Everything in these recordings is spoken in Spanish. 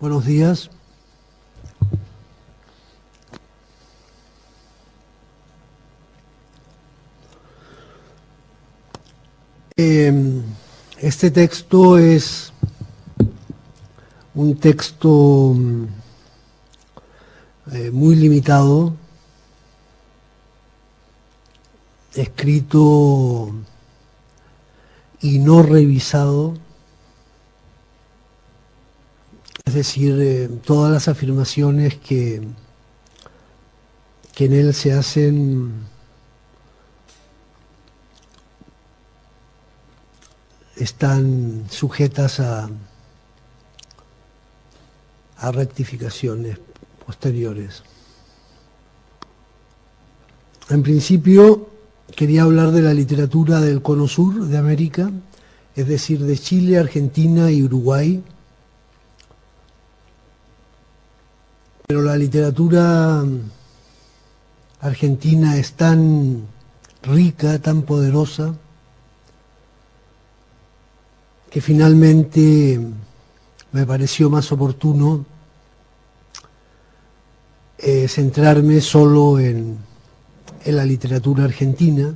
Buenos días. Este texto es un texto muy limitado, escrito y no revisado, es decir, todas las afirmaciones que en él se hacen están sujetas a rectificaciones posteriores. En principio, quería hablar de la literatura del Cono Sur de América, es decir, de Chile, Argentina y Uruguay. Pero la literatura argentina es tan rica, tan poderosa, que finalmente me pareció más oportuno centrarme solo en la literatura argentina,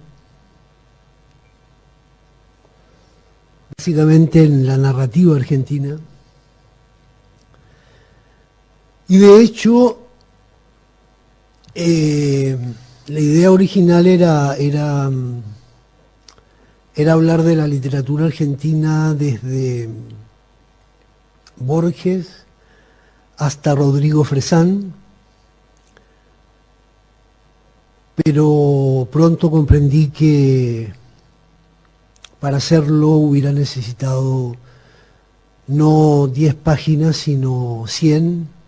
básicamente en la narrativa argentina. Y de hecho, la idea original era hablar de la literatura argentina desde Borges hasta Rodrigo Fresán, pero pronto comprendí que para hacerlo hubiera necesitado no 10 páginas, sino 100,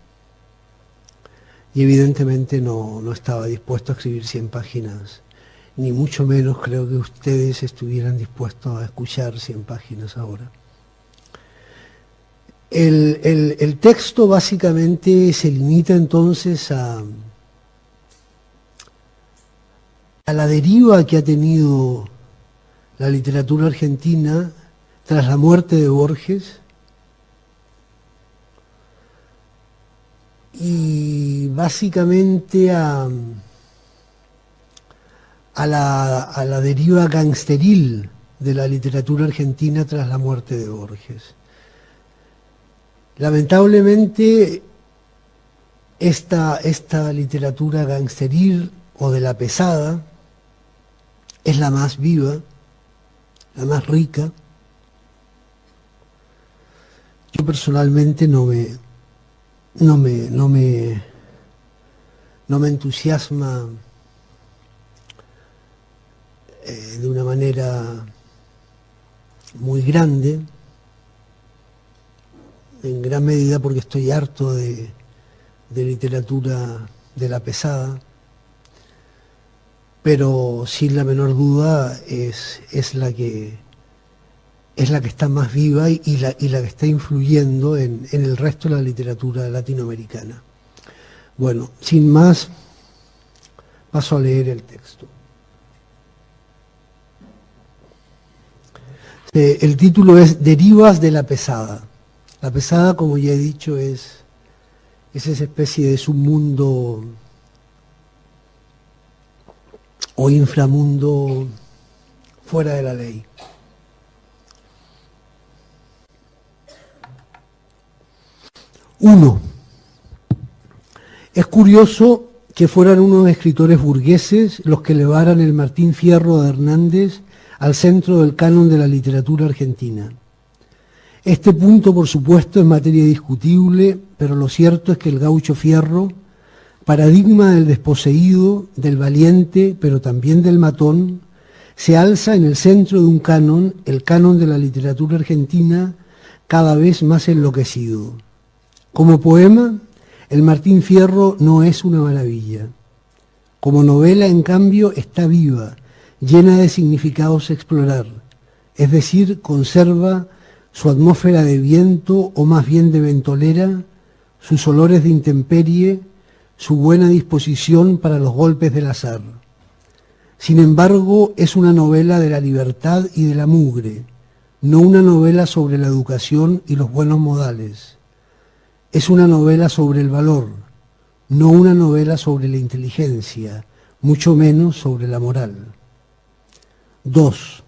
y evidentemente no estaba dispuesto a escribir 100 páginas, ni mucho menos creo que ustedes estuvieran dispuestos a escuchar 100 páginas ahora. El texto básicamente se limita entonces a la deriva que ha tenido la literatura argentina tras la muerte de Borges, y básicamente a la deriva gangsteril de la literatura argentina tras la muerte de Borges. Lamentablemente, esta literatura gangsteril o de la pesada es la más viva, la más rica. Yo personalmente no me entusiasma de una manera muy grande, en gran medida porque estoy harto de literatura de la pesada, pero sin la menor duda es la que está más viva y la que está influyendo en el resto de la literatura latinoamericana. Bueno, sin más, paso a leer el texto. El título es Derivas de la pesada. La pesada, como ya he dicho, es esa especie de submundo o inframundo fuera de la ley. Uno, es curioso que fueran unos escritores burgueses los que elevaran el Martín Fierro de Hernández al centro del canon de la literatura argentina. Este punto, por supuesto, es materia discutible, pero lo cierto es que el gaucho Fierro, paradigma del desposeído, del valiente, pero también del matón, se alza en el centro de un canon, el canon de la literatura argentina, cada vez más enloquecido. Como poema, el Martín Fierro no es una maravilla. Como novela, en cambio, está viva, llena de significados a explorar, es decir, conserva su atmósfera de viento, o más bien de ventolera, sus olores de intemperie, su buena disposición para los golpes del azar. Sin embargo, es una novela de la libertad y de la mugre, no una novela sobre la educación y los buenos modales. Es una novela sobre el valor, no una novela sobre la inteligencia, mucho menos sobre la moral. 2.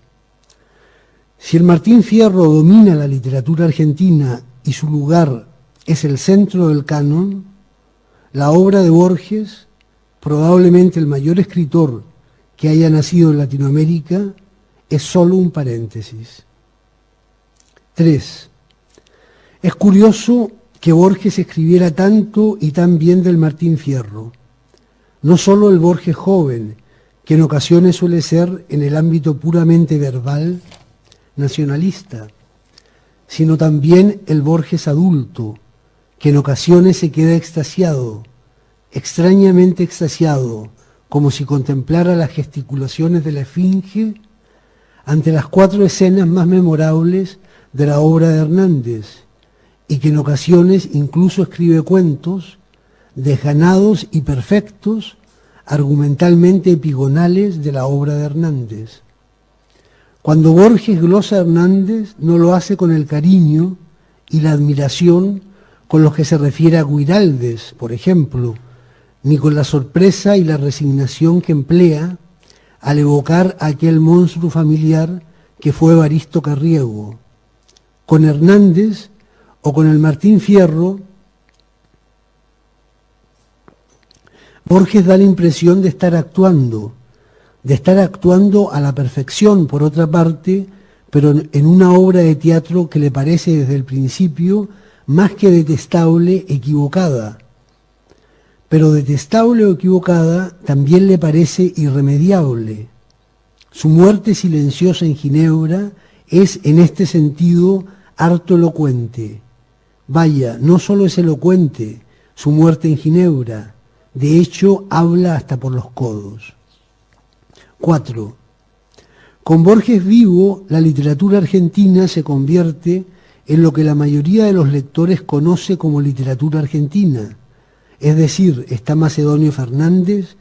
Si el Martín Fierro domina la literatura argentina y su lugar es el centro del canon, la obra de Borges, probablemente el mayor escritor que haya nacido en Latinoamérica, es solo un paréntesis. 3. Es curioso que Borges escribiera tanto y tan bien del Martín Fierro. No solo el Borges joven, que en ocasiones suele ser, en el ámbito puramente verbal, nacionalista, sino también el Borges adulto, que en ocasiones se queda extasiado, extrañamente extasiado, como si contemplara las gesticulaciones de la esfinge ante las 4 escenas más memorables de la obra de Hernández, y que en ocasiones incluso escribe cuentos desganados y perfectos, argumentalmente epigonales de la obra de Hernández. Cuando Borges glosa a Hernández, no lo hace con el cariño y la admiración con los que se refiere a Guiraldes, por ejemplo, ni con la sorpresa y la resignación que emplea al evocar a aquel monstruo familiar que fue Evaristo Carriego. Con Hernández o con el Martín Fierro, Borges da la impresión de estar actuando a la perfección, por otra parte, pero en una obra de teatro que le parece desde el principio más que detestable, equivocada. Pero detestable o equivocada también le parece irremediable. Su muerte silenciosa en Ginebra es, en este sentido, harto elocuente. Vaya, no solo es elocuente su muerte en Ginebra, de hecho habla hasta por los codos. 4. Con Borges vivo, la literatura argentina se convierte en lo que la mayoría de los lectores conoce como literatura argentina. Es decir, está Macedonio Fernández,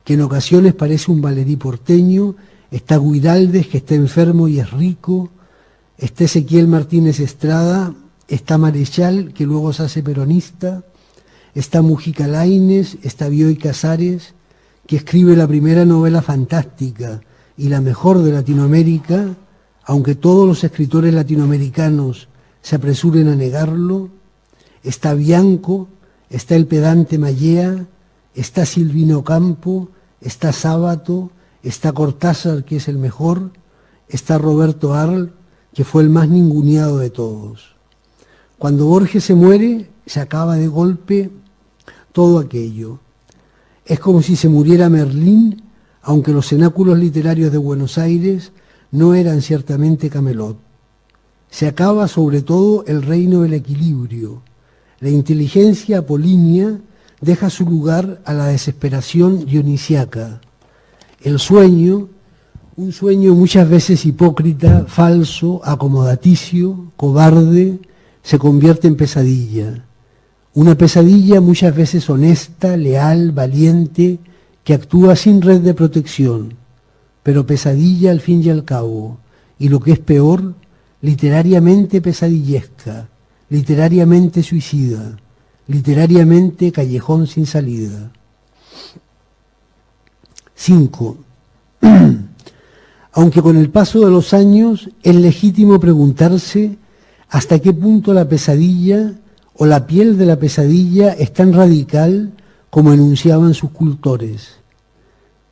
que en ocasiones parece un Valerí porteño, está Guiraldes, que está enfermo y es rico, está Ezequiel Martínez Estrada, está Marechal, que luego se hace peronista, está Mujica Lainez, está Bioy Casares, que escribe la primera novela fantástica y la mejor de Latinoamérica, aunque todos los escritores latinoamericanos se apresuren a negarlo, está Bianco, está el pedante Mallea, está Silvino Campo, está Sábato, está Cortázar, que es el mejor, está Roberto Arlt, que fue el más ninguneado de todos. Cuando Borges se muere, se acaba de golpe todo aquello. Es como si se muriera Merlín, aunque los cenáculos literarios de Buenos Aires no eran ciertamente Camelot. Se acaba sobre todo el reino del equilibrio. La inteligencia apolínea deja su lugar a la desesperación dionisiaca. El sueño, un sueño muchas veces hipócrita, falso, acomodaticio, cobarde, se convierte en pesadilla. Una pesadilla muchas veces honesta, leal, valiente, que actúa sin red de protección, pero pesadilla al fin y al cabo, y lo que es peor, literariamente pesadillesca, literariamente suicida, literariamente callejón sin salida. 5. Aunque con el paso de los años es legítimo preguntarse hasta qué punto la pesadilla o la piel de la pesadilla es tan radical como enunciaban sus cultores.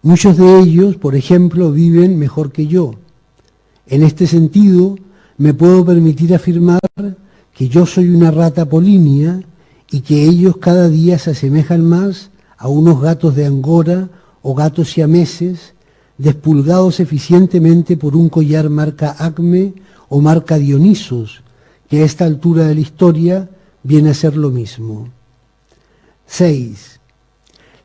Muchos de ellos, por ejemplo, viven mejor que yo. En este sentido, me puedo permitir afirmar que yo soy una rata apolínea y que ellos cada día se asemejan más a unos gatos de Angora o gatos siameses, despulgados eficientemente por un collar marca Acme o marca Dionisos, que a esta altura de la historia viene a ser lo mismo. 6.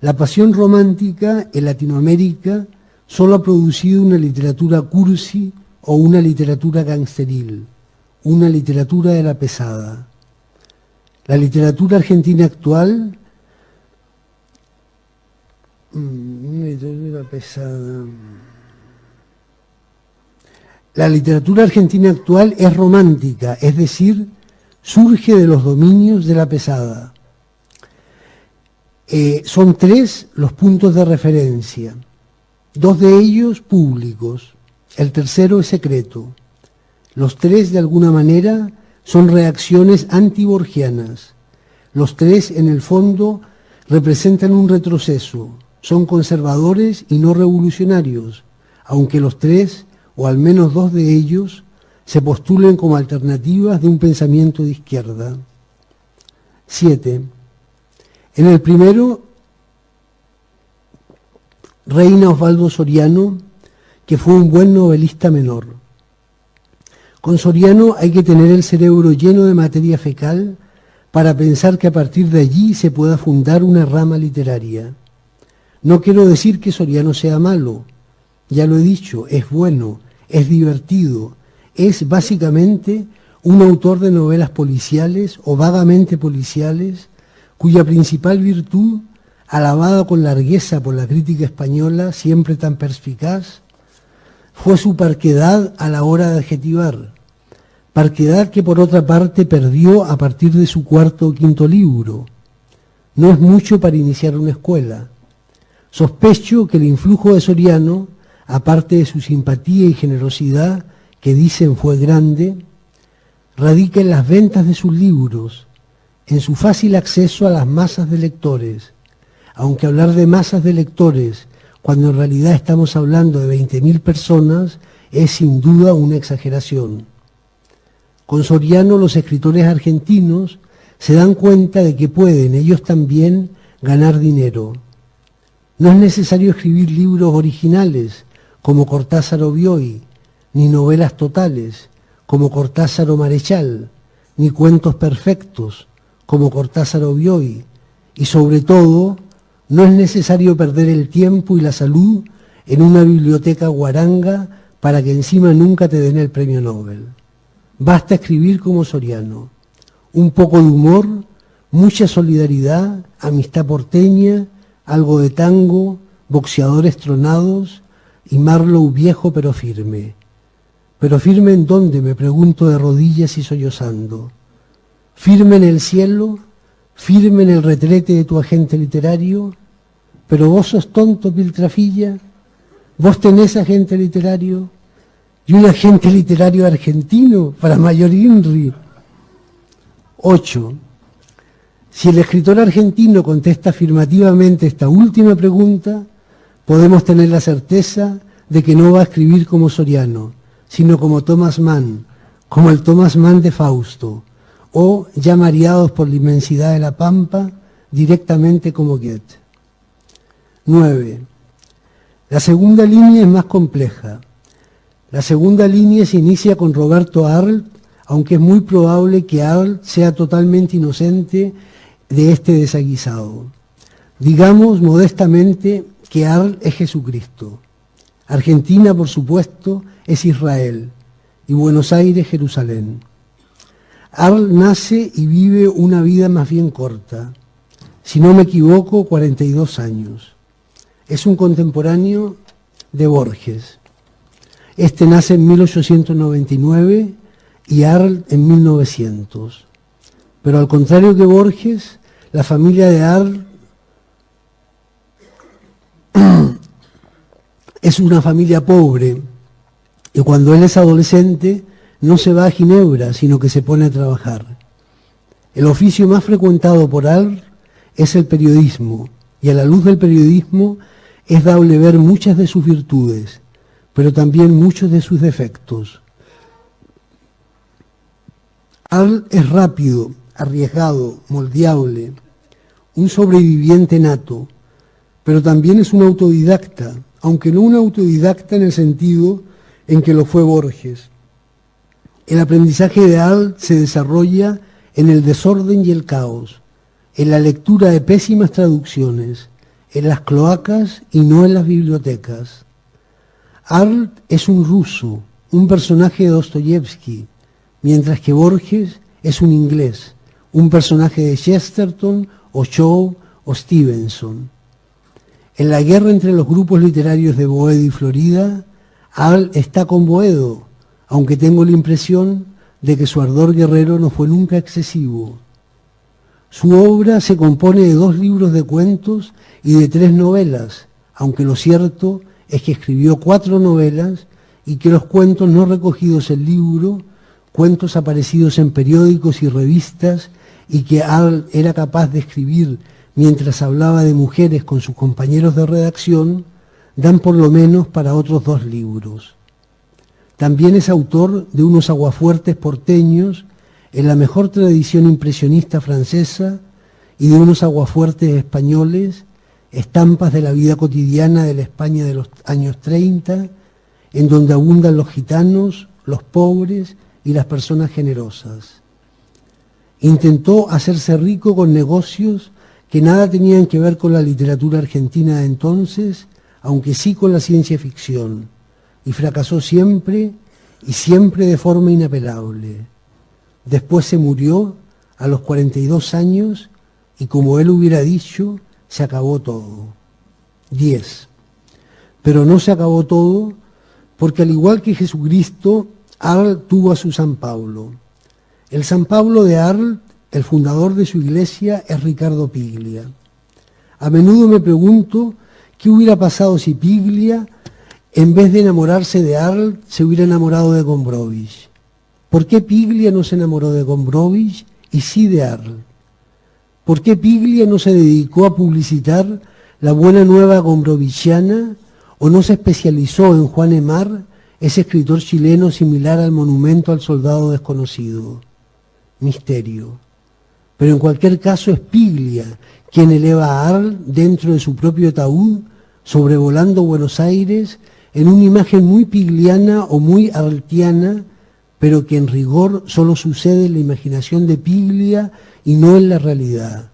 La pasión romántica en Latinoamérica solo ha producido una literatura cursi o una literatura gangsteril, una literatura de la pesada. La literatura argentina actual, una literatura pesada. La literatura argentina actual es romántica, es decir, surge de los dominios de la pesada. Son 3 los puntos de referencia, 2 de ellos públicos, el tercero es secreto. Los 3, de alguna manera, son reacciones antiborgianas. Los 3, en el fondo, representan un retroceso, son conservadores y no revolucionarios, aunque los 3, o al menos 2 de ellos, se postulen como alternativas de un pensamiento de izquierda. 7. En el primero, reina Osvaldo Soriano, que fue un buen novelista menor. Con Soriano hay que tener el cerebro lleno de materia fecal para pensar que a partir de allí se pueda fundar una rama literaria. No quiero decir que Soriano sea malo, ya lo he dicho, es bueno, es divertido, es básicamente un autor de novelas policiales o vagamente policiales, cuya principal virtud, alabada con largueza por la crítica española, siempre tan perspicaz, fue su parquedad a la hora de adjetivar, parquedad que por otra parte perdió a partir de su 4º o 5º libro. No es mucho para iniciar una escuela. Sospecho que el influjo de Soriano, aparte de su simpatía y generosidad, que dicen fue grande, radica en las ventas de sus libros, en su fácil acceso a las masas de lectores, aunque hablar de masas de lectores, cuando en realidad estamos hablando de 20.000 personas, es sin duda una exageración. Con Soriano los escritores argentinos se dan cuenta de que pueden ellos también ganar dinero. No es necesario escribir libros originales, como Cortázar o Bioy, ni novelas totales, como Cortázar o Marechal, ni cuentos perfectos, como Cortázar o Bioy, y sobre todo, no es necesario perder el tiempo y la salud en una biblioteca guaranga para que encima nunca te den el premio Nobel. Basta escribir como Soriano, un poco de humor, mucha solidaridad, amistad porteña, algo de tango, boxeadores tronados y Marlowe viejo pero firme. ¿Pero firme en dónde?, me pregunto de rodillas y sollozando. ¿Firme en el cielo? ¿Firme en el retrete de tu agente literario? ¿Pero vos sos tonto, Piltrafilla? ¿Vos tenés agente literario? ¿Y un agente literario argentino para Mayor Inri? 8. Si el escritor argentino contesta afirmativamente esta última pregunta, podemos tener la certeza de que no va a escribir como Soriano, sino como Thomas Mann, como el Thomas Mann de Fausto, o, ya mareados por la inmensidad de la pampa, directamente como Goethe. 9. La segunda línea es más compleja. La segunda línea se inicia con Roberto Arlt, aunque es muy probable que Arlt sea totalmente inocente de este desaguisado. Digamos modestamente que Arlt es Jesucristo. Argentina, por supuesto, es Israel y Buenos Aires, Jerusalén. Arlt nace y vive una vida más bien corta, si no me equivoco, 42 años. Es un contemporáneo de Borges. Este nace en 1899 y Arlt en 1900. Pero al contrario que Borges, la familia de Arlt es una familia pobre y cuando él es adolescente no se va a Ginebra, sino que se pone a trabajar. El oficio más frecuentado por Arlt es el periodismo, y a la luz del periodismo es dable ver muchas de sus virtudes, pero también muchos de sus defectos. Arlt es rápido, arriesgado, moldeable, un sobreviviente nato, pero también es un autodidacta, aunque no un autodidacta en el sentido en que lo fue Borges. El aprendizaje de Arlt se desarrolla en el desorden y el caos, en la lectura de pésimas traducciones, en las cloacas y no en las bibliotecas. Arlt es un ruso, un personaje de Dostoyevsky, mientras que Borges es un inglés, un personaje de Chesterton o Shaw o Stevenson. En la guerra entre los grupos literarios de Boedo y Florida, Arlt está con Boedo, aunque tengo la impresión de que su ardor guerrero no fue nunca excesivo. Su obra se compone de 2 libros de cuentos y de 3 novelas, aunque lo cierto es que escribió 4 novelas y que los cuentos no recogidos en libro, cuentos aparecidos en periódicos y revistas y que Arlt era capaz de escribir mientras hablaba de mujeres con sus compañeros de redacción, dan por lo menos para otros 2 libros. También es autor de unos aguafuertes porteños en la mejor tradición impresionista francesa y de unos aguafuertes españoles, estampas de la vida cotidiana de la España de los años 30, en donde abundan los gitanos, los pobres y las personas generosas. Intentó hacerse rico con negocios que nada tenían que ver con la literatura argentina de entonces, aunque sí con la ciencia ficción, y fracasó siempre, y siempre de forma inapelable. Después se murió a los 42 años, y como él hubiera dicho, se acabó todo. 10. Pero no se acabó todo, porque al igual que Jesucristo, Arlt tuvo a su San Pablo. El San Pablo de Arlt, el fundador de su iglesia, es Ricardo Piglia. A menudo me pregunto qué hubiera pasado si Piglia, en vez de enamorarse de Arlt, se hubiera enamorado de Gombrowicz. ¿Por qué Piglia no se enamoró de Gombrowicz y sí de Arlt? ¿Por qué Piglia no se dedicó a publicitar la buena nueva gombrowicziana o no se especializó en Juan Emar, ese escritor chileno similar al monumento al soldado desconocido? Misterio. Pero en cualquier caso es Piglia quien eleva a Arlt dentro de su propio ataúd, sobrevolando Buenos Aires, en una imagen muy pigliana o muy arltiana, pero que en rigor solo sucede en la imaginación de Piglia y no en la realidad.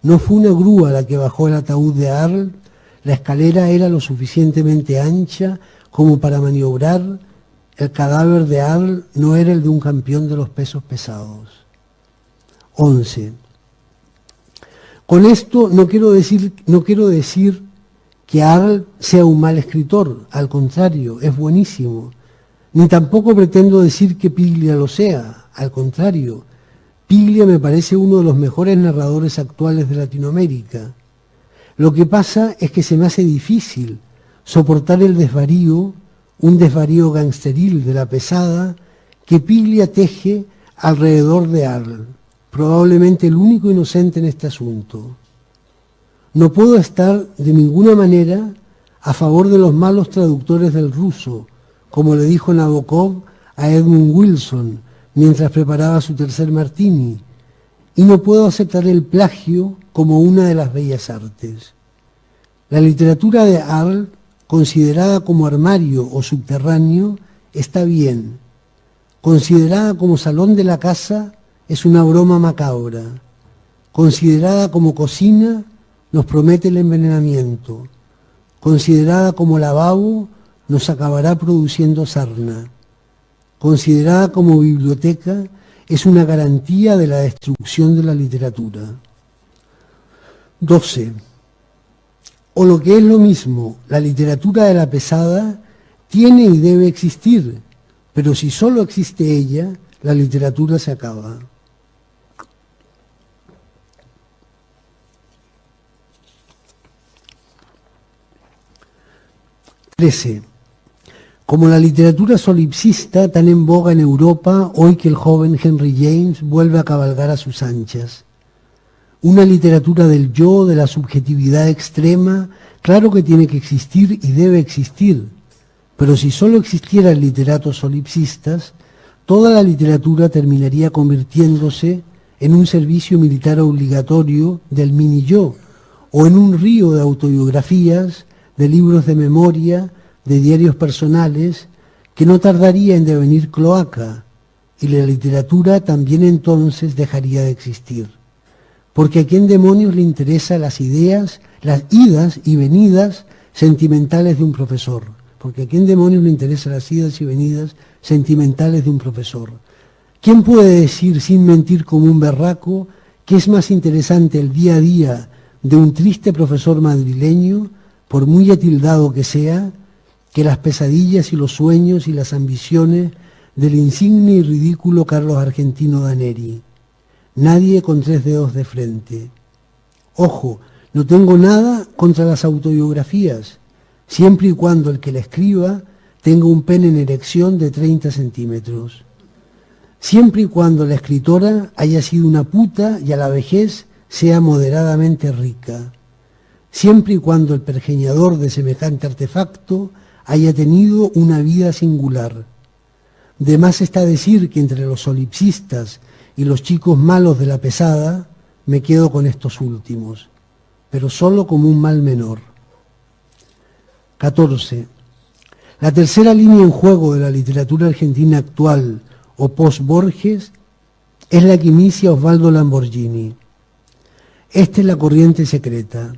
No fue una grúa la que bajó el ataúd de Arlt, la escalera era lo suficientemente ancha como para maniobrar, el cadáver de Arlt no era el de un campeón de los pesos pesados. 11. Con esto no quiero decir que Arlt sea un mal escritor, al contrario, es buenísimo. Ni tampoco pretendo decir que Piglia lo sea, al contrario. Piglia me parece uno de los mejores narradores actuales de Latinoamérica. Lo que pasa es que se me hace difícil soportar el desvarío, un desvarío gangsteril de la pesada, que Piglia teje alrededor de Arlt, probablemente el único inocente en este asunto. No puedo estar de ninguna manera a favor de los malos traductores del ruso, como le dijo Nabokov a Edmund Wilson mientras preparaba su tercer martini, y no puedo aceptar el plagio como una de las bellas artes. La literatura de Arlt, considerada como armario o subterráneo, está bien. Considerada como salón de la casa, es una broma macabra. Considerada como cocina, nos promete el envenenamiento. Considerada como lavabo, nos acabará produciendo sarna. Considerada como biblioteca, es una garantía de la destrucción de la literatura. 12. O lo que es lo mismo, la literatura de la pesada tiene y debe existir, pero si solo existe ella, la literatura se acaba. 13. Como la literatura solipsista tan en boga en Europa, hoy que el joven Henry James vuelve a cabalgar a sus anchas. Una literatura del yo, de la subjetividad extrema, claro que tiene que existir y debe existir, pero si solo existieran literatos solipsistas, toda la literatura terminaría convirtiéndose en un servicio militar obligatorio del mini-yo, o en un río de autobiografías, de libros de memoria, de diarios personales, que no tardaría en devenir cloaca, y la literatura también entonces dejaría de existir. Porque a quién demonios le interesan las ideas, las idas y venidas sentimentales de un profesor. Porque a quién demonios le interesan las idas y venidas sentimentales de un profesor. ¿Quién puede decir sin mentir como un berraco que es más interesante el día a día de un triste profesor madrileño, por muy atildado que sea, que las pesadillas y los sueños y las ambiciones del insigne y ridículo Carlos Argentino Daneri. Nadie con 3 dedos de frente. Ojo, no tengo nada contra las autobiografías, siempre y cuando el que la escriba tenga un pene en erección de 30 centímetros. Siempre y cuando la escritora haya sido una puta y a la vejez sea moderadamente rica. Siempre y cuando el pergeñador de semejante artefacto haya tenido una vida singular. De más está decir que entre los solipsistas y los chicos malos de la pesada, me quedo con estos últimos, pero solo como un mal menor. 14. La tercera línea en juego de la literatura argentina actual o post-Borges es la que inicia Osvaldo Lamborghini. Esta es la corriente secreta,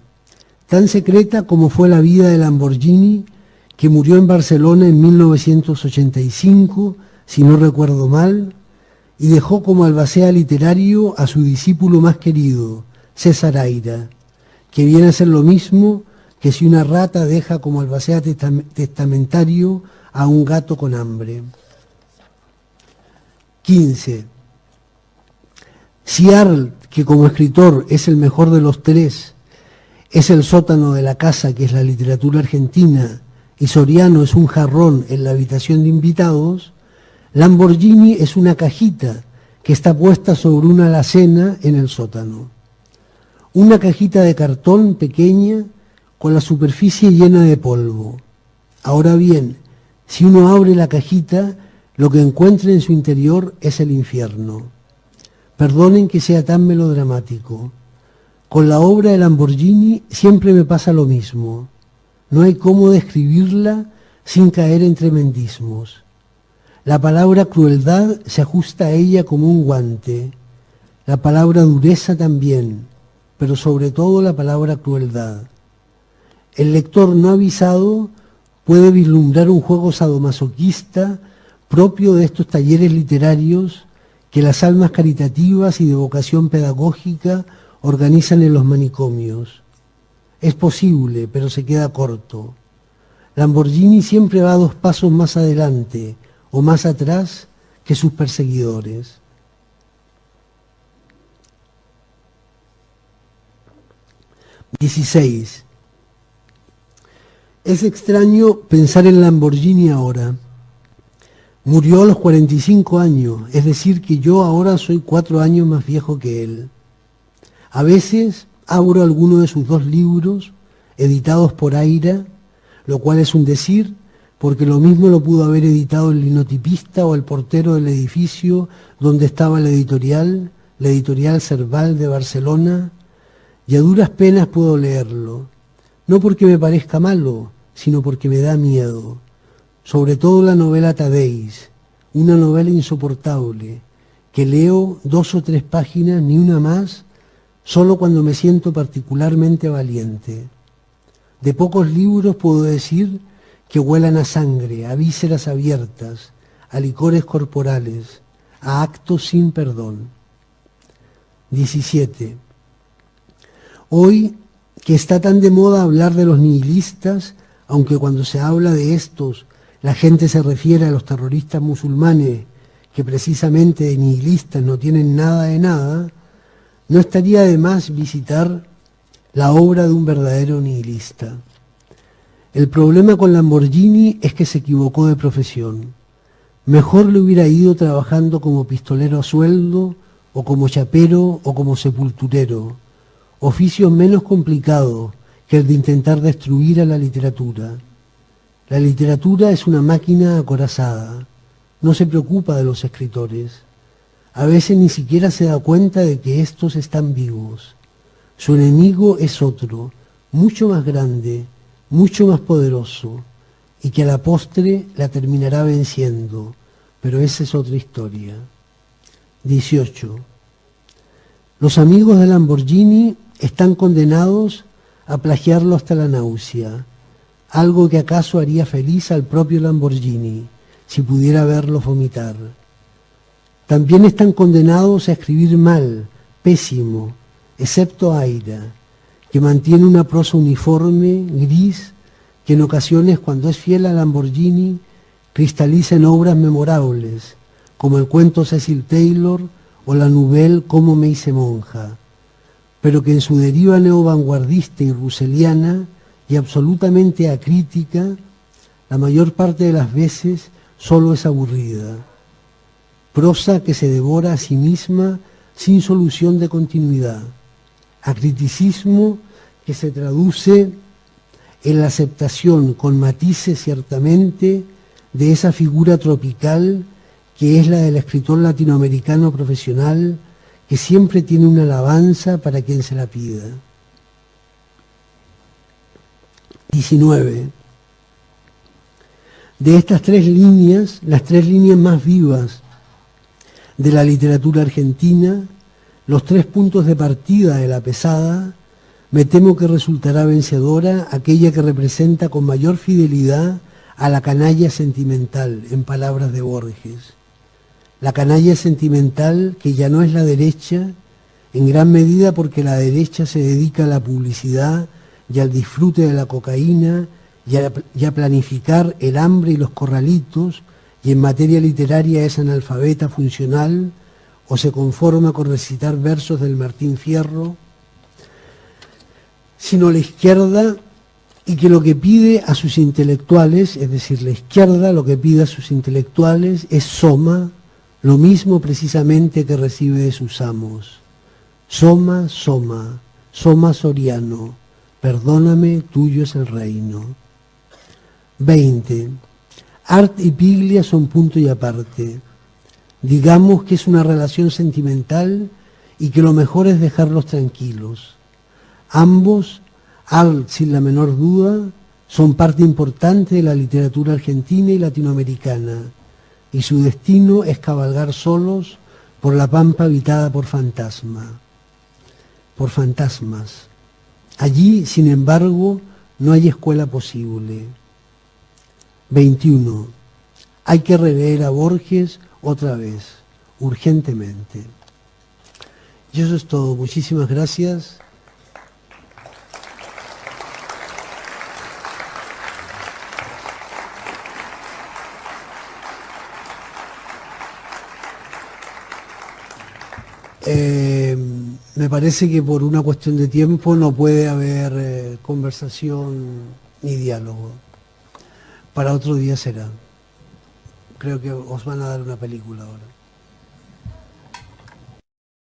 tan secreta como fue la vida de Lamborghini, que murió en Barcelona en 1985, si no recuerdo mal, y dejó como albacea literario a su discípulo más querido, César Aira, que viene a ser lo mismo que si una rata deja como albacea testamentario a un gato con hambre. 15. Si Arlt, que como escritor es el mejor de los tres, es el sótano de la casa que es la literatura argentina, y Soriano es un jarrón en la habitación de invitados, Lamborghini es una cajita que está puesta sobre una alacena en el sótano. Una cajita de cartón pequeña con la superficie llena de polvo. Ahora bien, si uno abre la cajita, lo que encuentra en su interior es el infierno. Perdonen que sea tan melodramático. Con la obra de Lamborghini siempre me pasa lo mismo. No hay cómo describirla sin caer en tremendismos. La palabra crueldad se ajusta a ella como un guante. La palabra dureza también, pero sobre todo la palabra crueldad. El lector no avisado puede vislumbrar un juego sadomasoquista propio de estos talleres literarios que las almas caritativas y de vocación pedagógica organizan en los manicomios. Es posible, pero se queda corto. Lamborghini siempre va 2 pasos más adelante o más atrás que sus perseguidores. 16. Es extraño pensar en Lamborghini ahora. Murió a los 45 años, es decir que yo ahora soy 4 años más viejo que él. A veces abro alguno de sus 2 libros, editados por Aira, lo cual es un decir, porque lo mismo lo pudo haber editado el linotipista o el portero del edificio donde estaba la editorial Serval de Barcelona, y a duras penas puedo leerlo, no porque me parezca malo, sino porque me da miedo. Sobre todo la novela Tadeis, una novela insoportable, que leo 2 o 3 páginas, ni una más, solo cuando me siento particularmente valiente. De pocos libros puedo decir que huelan a sangre, a vísceras abiertas, a licores corporales, a actos sin perdón. 17. Hoy, que está tan de moda hablar de los nihilistas, aunque cuando se habla de estos, la gente se refiere a los terroristas musulmanes, que precisamente de nihilistas no tienen nada de nada, no estaría de más visitar la obra de un verdadero nihilista. El problema con Lamborghini es que se equivocó de profesión. Mejor le hubiera ido trabajando como pistolero a sueldo, o como chapero, o como sepulturero, oficios menos complicados que el de intentar destruir a la literatura. La literatura es una máquina acorazada, no se preocupa de los escritores. A veces ni siquiera se da cuenta de que estos están vivos. Su enemigo es otro, mucho más grande, mucho más poderoso, y que a la postre la terminará venciendo, pero esa es otra historia. 18. Los amigos de Lamborghini están condenados a plagiarlo hasta la náusea, algo que acaso haría feliz al propio Lamborghini, si pudiera verlo vomitar. También están condenados a escribir mal, pésimo, excepto Aira, que mantiene una prosa uniforme, gris, que en ocasiones, cuando es fiel a Lamborghini, cristaliza en obras memorables, como el cuento Cecil Taylor o la nouvelle Cómo me hice monja, pero que en su deriva neovanguardista y russelliana y absolutamente acrítica, la mayor parte de las veces solo es aburrida. Prosa que se devora a sí misma sin solución de continuidad. Acriticismo que se traduce en la aceptación, con matices ciertamente, de esa figura tropical que es la del escritor latinoamericano profesional, que siempre tiene una alabanza para quien se la pida. 19. De estas tres líneas, las tres líneas más vivas de la literatura argentina, los tres puntos de partida de la pesada, me temo que resultará vencedora aquella que representa con mayor fidelidad a la canalla sentimental, en palabras de Borges. La canalla sentimental que ya no es la derecha, en gran medida porque la derecha se dedica a la publicidad y al disfrute de la cocaína y a planificar el hambre y los corralitos, y en materia literaria es analfabeta funcional o se conforma con recitar versos del Martín Fierro, sino la izquierda, y que lo que pide a sus intelectuales, es decir, la izquierda lo que pide a sus intelectuales es soma, lo mismo precisamente que recibe de sus amos. Soma, soma, soma Soriano, perdóname, tuyo es el reino. 20. Art y Piglia son punto y aparte. Digamos que es una relación sentimental y que lo mejor es dejarlos tranquilos. Ambos, Art sin la menor duda, son parte importante de la literatura argentina y latinoamericana, y su destino es cabalgar solos por la pampa habitada por fantasmas. Allí, sin embargo, no hay escuela posible. 21. Hay que releer a Borges otra vez, urgentemente. Y eso es todo. Muchísimas gracias. Me parece que por una cuestión de tiempo no puede haber conversación ni diálogo. Para otro día será. Creo que os van a dar una película ahora.